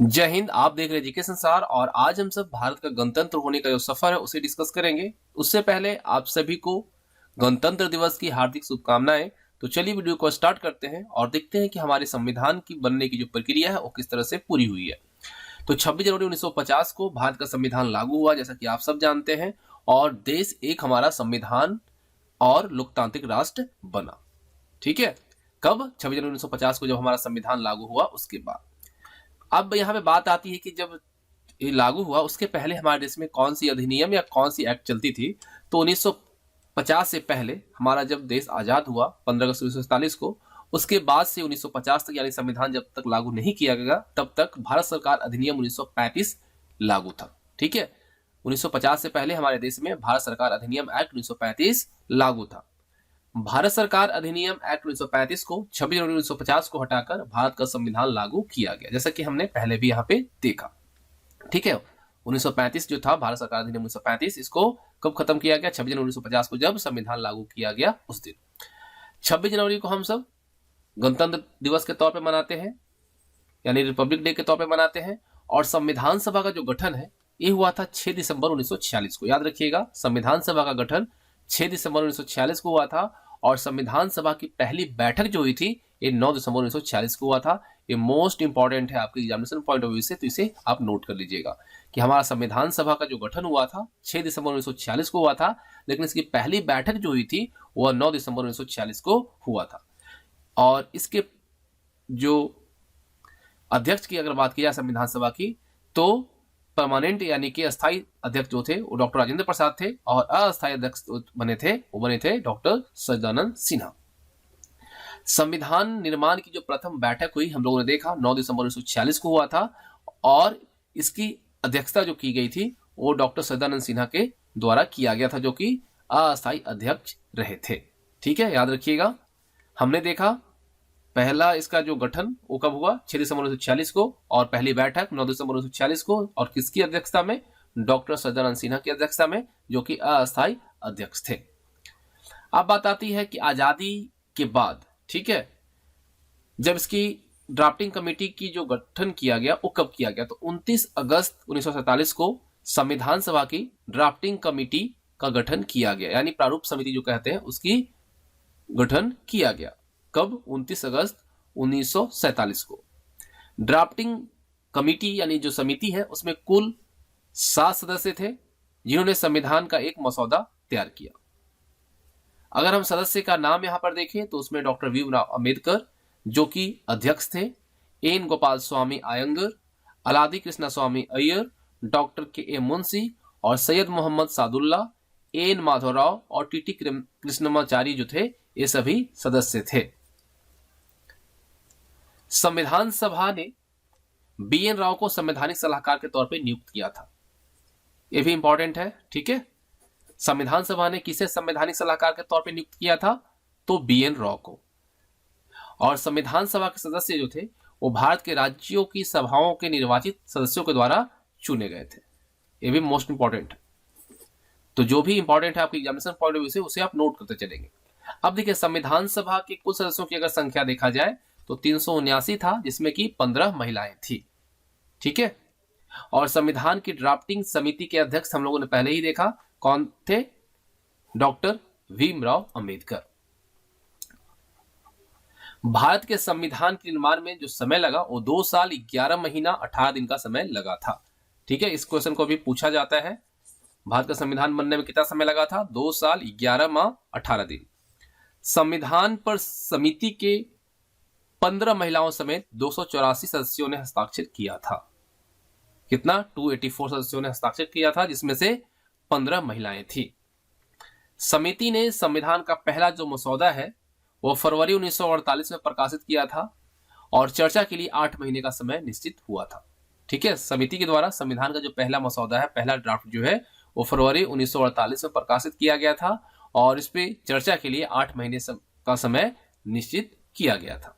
जय हिंद। आप देख रहे हैं जीके संसार और आज हम सब भारत का गणतंत्र होने का जो सफर है उसे डिस्कस करेंगे। उससे पहले आप सभी को गणतंत्र दिवस की हार्दिक शुभकामनाएं। तो चलिए वीडियो को स्टार्ट करते हैं और देखते हैं कि हमारे संविधान की बनने की जो प्रक्रिया है वो किस तरह से पूरी हुई है। तो 26 जनवरी 1950 को भारत का संविधान लागू हुआ, जैसा कि आप सब जानते हैं, और देश एक हमारा संविधान और लोकतांत्रिक राष्ट्र बना। ठीक है, कब? 26 जनवरी 1950 को जब हमारा संविधान लागू हुआ उसके बाद। अब यहाँ पे बात आती है कि जब ये लागू हुआ उसके पहले हमारे देश में कौन सी अधिनियम या कौन सी एक्ट चलती थी। तो 1950 से पहले हमारा जब देश आजाद हुआ 15 अगस्त 1947 को, उसके बाद से 1950 तक यानी संविधान जब तक लागू नहीं किया गया तब तक भारत सरकार अधिनियम 1935 लागू था। ठीक है, 1950 से पहले हमारे देश में भारत सरकार अधिनियम एक्ट 1935 लागू था। भारत सरकार अधिनियम एक्ट 1935 को 26 जनवरी 1950 को हटाकर भारत का संविधान लागू किया गया, जैसा कि हमने पहले भी यहाँ पे देखा। ठीक है, 1935 जो था भारत सरकार अधिनियम 1935, इसको कब खत्म किया गया? 26 जनवरी 1950 को जब संविधान लागू किया गया उस दिन। 26 जनवरी को हम सब गणतंत्र दिवस के तौर पर मनाते हैं, यानी रिपब्लिक डे के तौर पर मनाते हैं। और संविधान सभा का जो गठन है ये हुआ था 6 दिसंबर 1946 को। याद रखिएगा, संविधान सभा का गठन 6 दिसंबर 1946 को हुआ था और संविधान सभा की पहली बैठक जो हुई थी ये 9 दिसंबर 1946 को हुआ था। ये मोस्ट इंपॉर्टेंट है आपके एग्जामिनेशन पॉइंट ऑफ व्यू से, तो इसे आप नोट कर लीजिएगा कि हमारा संविधान सभा का जो गठन हुआ था 6 दिसंबर 1946 को हुआ था, लेकिन इसकी पहली बैठक जो हुई थी वह 9 दिसंबर 1946 को हुआ था। और इसके जो अध्यक्ष की अगर बात की जाए संविधान सभा की, तो परमानेंट यानी कि अस्थायी अध्यक्ष जो थे वो डॉक्टर राजेंद्र प्रसाद थे और अस्थायी अध्यक्ष बने थे डॉक्टर सच्चिदानंद सिन्हा। संविधान निर्माण की जो प्रथम बैठक हुई हम लोगों ने देखा 9 दिसंबर 1946 को हुआ था और इसकी अध्यक्षता जो की गई थी वो डॉक्टर सच्चिदानंद सिन्हा के द्वारा किया गया था, जो कि अस्थायी अध्यक्ष रहे थे। ठीक है, याद रखिएगा। हमने देखा पहला इसका जो गठन वो कब हुआ? 6 दिसंबर 1946 को, और पहली बैठक 9 दिसंबर 1946 को, और किसकी अध्यक्षता में? डॉक्टर सच्चिदानंद सिन्हा की अध्यक्षता में, जो कि अस्थायी अध्यक्ष थे। अब बात आती है कि आजादी के बाद, ठीक है, जब इसकी ड्राफ्टिंग कमेटी की जो गठन किया गया वो कब किया गया? तो 29 अगस्त 1947 को संविधान सभा की ड्राफ्टिंग कमेटी का गठन किया गया, यानी प्रारूप समिति जो कहते हैं उसकी गठन किया गया। कब? 29 अगस्त 1947 को। ड्राफ्टिंग कमेटी यानी जो समिति है उसमें कुल 7 सदस्य थे जिन्होंने संविधान का एक मसौदा तैयार किया। अगर हम सदस्य का नाम यहां पर देखें तो उसमें डॉक्टर भीमराव अंबेडकर जो कि अध्यक्ष थे, एन गोपाल स्वामी अयंगर, अलादी कृष्णा स्वामी अय्यर, डॉक्टर के ए मुंशी और सैयद मोहम्मद सादुल्ला, एन माधवराव और टीटी कृष्णमाचारी जो थे ये सभी सदस्य थे। संविधान सभा ने बीएन राव को संवैधानिक सलाहकार के तौर पर नियुक्त किया था। यह भी इंपॉर्टेंट है। ठीक है, संविधान सभा ने किसे संवैधानिक सलाहकार के तौर पर नियुक्त किया था? तो बीएन राव को। और संविधान सभा के सदस्य जो थे वो भारत के राज्यों की सभाओं के निर्वाचित सदस्यों के द्वारा चुने गए थे। यह भी मोस्ट इंपॉर्टेंट है। तो जो भी इंपॉर्टेंट है आपके एग्जामिनेशन पॉइंट ऑफ व्यू से उसे आप नोट करते चलेंगे। अब देखिए, संविधान सभा के कुल सदस्यों की अगर संख्या देखा जाए तो 379 था, जिसमें कि 15 महिलाएं थी। ठीक है, और संविधान की ड्राफ्टिंग समिति के अध्यक्ष हम लोगों ने पहले ही देखा कौन थे? डॉक्टर भीमराव अंबेडकर। भारत के संविधान के निर्माण में जो समय लगा वो 2 साल 11 महीना 18 दिन का समय लगा था। ठीक है, इस क्वेश्चन को भी पूछा जाता है, भारत का संविधान बनने में कितना समय लगा था? 2 साल 11 माह 18 दिन। संविधान पर समिति के 15 महिलाओं समेत 284 सदस्यों ने हस्ताक्षर किया था। कितना? 284 सदस्यों ने हस्ताक्षर किया था, जिसमें से 15 महिलाएं थी। समिति ने संविधान का पहला जो मसौदा है वो फरवरी 1948 में प्रकाशित किया था और चर्चा के लिए 8 महीने का समय निश्चित हुआ था। ठीक है, समिति के द्वारा संविधान का जो पहला मसौदा है, पहला ड्राफ्ट जो है वो फरवरी 1948 में प्रकाशित किया गया था और इस पे चर्चा के लिए 8 महीने का समय निश्चित किया गया था।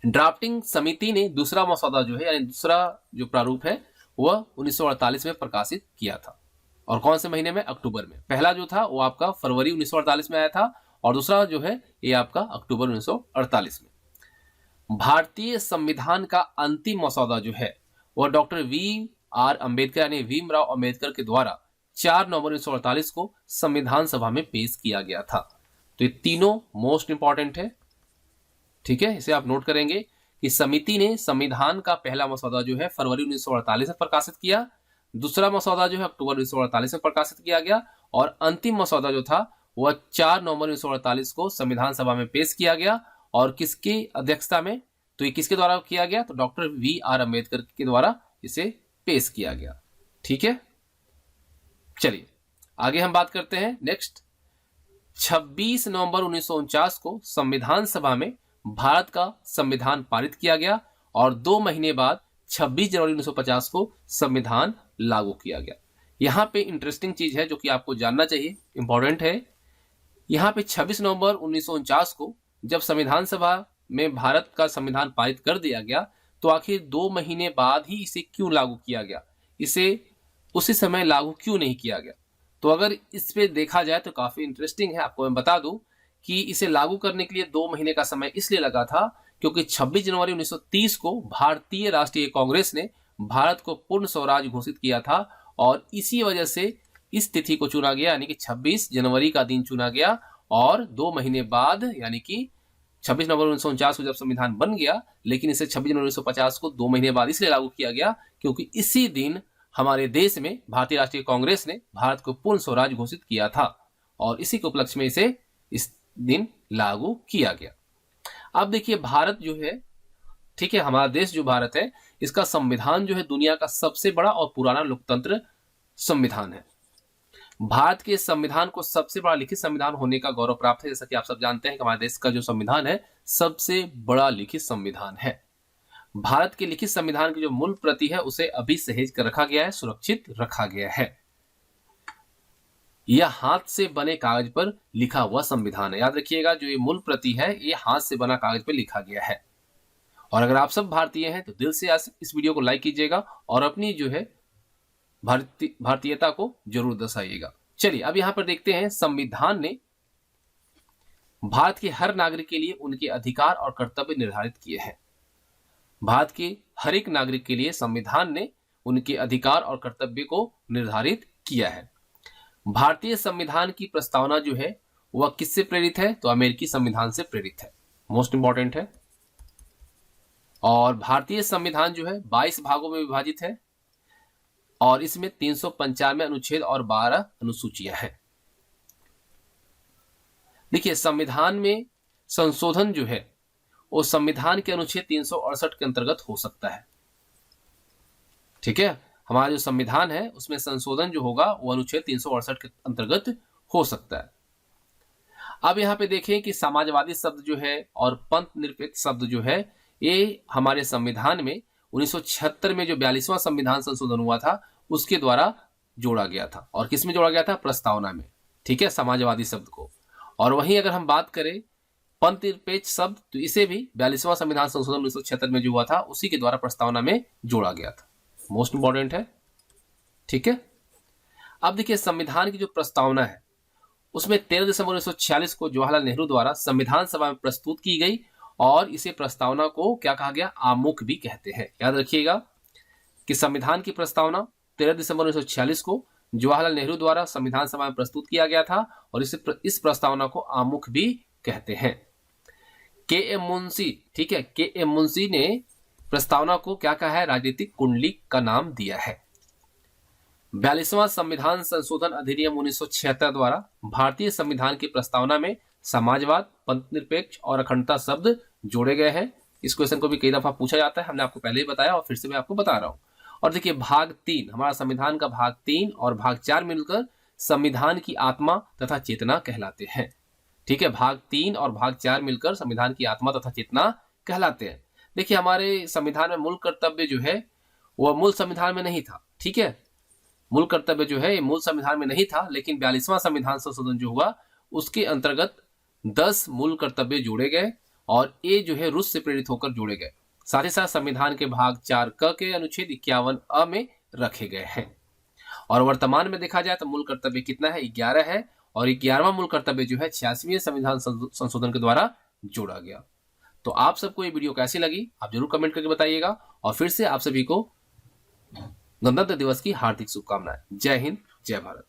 ड्राफ्टिंग समिति ने दूसरा मसौदा जो है यानी दूसरा जो प्रारूप है वह 1948 में प्रकाशित किया था। और कौन से महीने में? अक्टूबर में। पहला जो था वो आपका फरवरी 1948 में आया था और दूसरा जो है ये आपका अक्टूबर 1948 में। भारतीय संविधान का अंतिम मसौदा जो है वह डॉक्टर V.R. अम्बेडकर यानी भीमराव अम्बेडकर के द्वारा 4 नवंबर 1948 को संविधान सभा में पेश किया गया था। तो ये तीनों मोस्ट इंपॉर्टेंट है, ठीक है, इसे आप नोट करेंगे कि समिति ने संविधान का पहला मसौदा जो है फरवरी 1948 में प्रकाशित किया, दूसरा मसौदा जो है अक्टूबर 1948 में प्रकाशित किया गया और अंतिम मसौदा जो था वह 4 नवंबर 1948 को संविधान सभा में पेश किया गया। और किसकी अध्यक्षता में? तो ये किसके द्वारा किया गया? तो डॉक्टर V.R. अम्बेडकर के द्वारा इसे पेश किया गया। ठीक है, चलिए आगे हम बात करते हैं। नेक्स्ट, 26 नवंबर 1949 को संविधान सभा में भारत का संविधान पारित किया गया और 2 महीने बाद 26 जनवरी 1950 को संविधान लागू किया गया। यहाँ पे इंटरेस्टिंग चीज है जो कि आपको जानना चाहिए, इंपॉर्टेंट है। यहाँ पे 26 नवंबर 1949 को जब संविधान सभा में भारत का संविधान पारित कर दिया गया तो आखिर 2 महीने बाद ही इसे क्यों लागू किया गया? इसे उसी समय लागू क्यों नहीं किया गया? तो अगर इस पे देखा जाए तो काफी इंटरेस्टिंग है। आपको मैं बता दूं कि इसे लागू करने के लिए 2 महीने का समय इसलिए लगा था क्योंकि 26 जनवरी 1930 को भारतीय राष्ट्रीय कांग्रेस ने भारत को पूर्ण स्वराज घोषित किया था और इसी वजह से इस तिथि को चुना गया, यानी कि 26 जनवरी का दिन चुना गया। और 2 महीने बाद यानी कि 26 नवंबर 1949 को जब संविधान बन गया, लेकिन इसे 26 जनवरी 1950 को 2 महीने बाद इसलिए लागू किया गया क्योंकि इसी दिन हमारे देश में भारतीय राष्ट्रीय कांग्रेस ने भारत को पूर्ण स्वराज घोषित किया था और इसी के उपलक्ष्य में इसे इस दिन लागू किया गया। अब देखिए भारत जो है, ठीक है, हमारा देश जो भारत है, इसका संविधान जो है दुनिया का सबसे बड़ा और पुराना लोकतंत्र संविधान है। भारत के संविधान को सबसे बड़ा लिखित संविधान होने का गौरव प्राप्त है। जैसा कि आप सब जानते हैं कि हमारे देश का जो संविधान है सबसे बड़ा लिखित संविधान है। भारत के लिखित संविधान की जो मूल प्रति है उसे अभी सहेज कर रखा गया है, सुरक्षित रखा गया है। यह हाथ से बने कागज पर लिखा हुआ संविधान है। याद रखिएगा, जो ये मूल प्रति है ये हाथ से बना कागज पर लिखा गया है। और अगर आप सब भारतीय हैं तो दिल से इस वीडियो को लाइक कीजिएगा और अपनी जो है भारतीयता को जरूर दर्शाइएगा। चलिए अब यहां पर देखते हैं, संविधान ने भारत के हर नागरिक के लिए उनके अधिकार और कर्तव्य निर्धारित किए हैं। भारत के हर एक नागरिक के लिए संविधान ने उनके अधिकार और कर्तव्य को निर्धारित किया है। भारतीय संविधान की प्रस्तावना जो है वह किससे प्रेरित है? तो अमेरिकी संविधान से प्रेरित है, मोस्ट इंपॉर्टेंट है। और भारतीय संविधान जो है 22 भागों में विभाजित है और इसमें 395 अनुच्छेद और 12 अनुसूचियां हैं। देखिए संविधान में संशोधन जो है वो संविधान के अनुच्छेद 368 के अंतर्गत हो सकता है। ठीक है, हमारा जो संविधान है उसमें संशोधन जो होगा वो अनुच्छेद 368 के अंतर्गत हो सकता है। अब यहाँ पे देखें कि समाजवादी शब्द जो है और पंथ निरपेक्ष शब्द जो है ये हमारे संविधान में 1976 में जो 42वां संविधान संशोधन हुआ था उसके द्वारा जोड़ा गया था। और किसमें जोड़ा गया था? प्रस्तावना में। ठीक है, समाजवादी शब्द को। और वहीं अगर हम बात करें पंथ निरपेक्ष शब्द तो इसे भी 42वां संविधान संशोधन 1976 में जो हुआ था उसी के द्वारा प्रस्तावना में जोड़ा गया था। मोस्ट इंपॉर्टेंट है। ठीक है, अब देखिए संविधान की जो प्रस्तावना है उसमें 13 दिसंबर 1946 को जवाहरलाल नेहरू द्वारा संविधान सभा में प्रस्तुत की गई और इसे प्रस्तावना को क्या कहा गया? आमुख भी कहते हैं। याद रखिएगा कि संविधान की प्रस्तावना 13 दिसंबर 1946 को जवाहरलाल नेहरू द्वारा संविधान सभा में प्रस्तुत किया गया था और इस प्रस्तावना को आमुख भी कहते हैं। के.एम. मुंशी, ठीक है, के.एम. मुंशी ने प्रस्तावना को क्या कहा है? राजनीतिक कुंडली का नाम दिया है। 42वां संविधान संशोधन अधिनियम 1976 द्वारा भारतीय संविधान की प्रस्तावना में समाजवाद, पंथ निरपेक्ष और अखंडता शब्द जोड़े गए हैं। इस क्वेश्चन को भी कई दफा पूछा जाता है, हमने आपको पहले ही बताया और फिर से मैं आपको बता रहा हूं। और देखिए भाग 3, हमारा संविधान का भाग 3 और भाग 4 मिलकर संविधान की आत्मा तथा चेतना कहलाते हैं। ठीक है, भाग 3 और भाग 4 मिलकर संविधान की आत्मा तथा चेतना कहलाते हैं। देखिए हमारे संविधान में मूल कर्तव्य जो है वह मूल संविधान में नहीं था। ठीक है, मूल कर्तव्य जो है मूल संविधान में नहीं था, लेकिन 42वां संविधान संशोधन जो हुआ उसके अंतर्गत 10 मूल कर्तव्य जोड़े गए और ये जो है रूस से प्रेरित होकर जोड़े गए। साथ ही साथ संविधान के भाग 4 क के अनुच्छेद 51 अ में रखे गए हैं। और वर्तमान में देखा जाए तो मूल कर्तव्य कितना है? 11 है और 11वां मूल कर्तव्य जो है 86वें संविधान संशोधन के द्वारा जोड़ा गया। तो आप सबको ये वीडियो कैसी लगी आप जरूर कमेंट करके बताइएगा, और फिर से आप सभी को गणतंत्र दिवस की हार्दिक शुभकामनाएं। जय हिंद, जय भारत।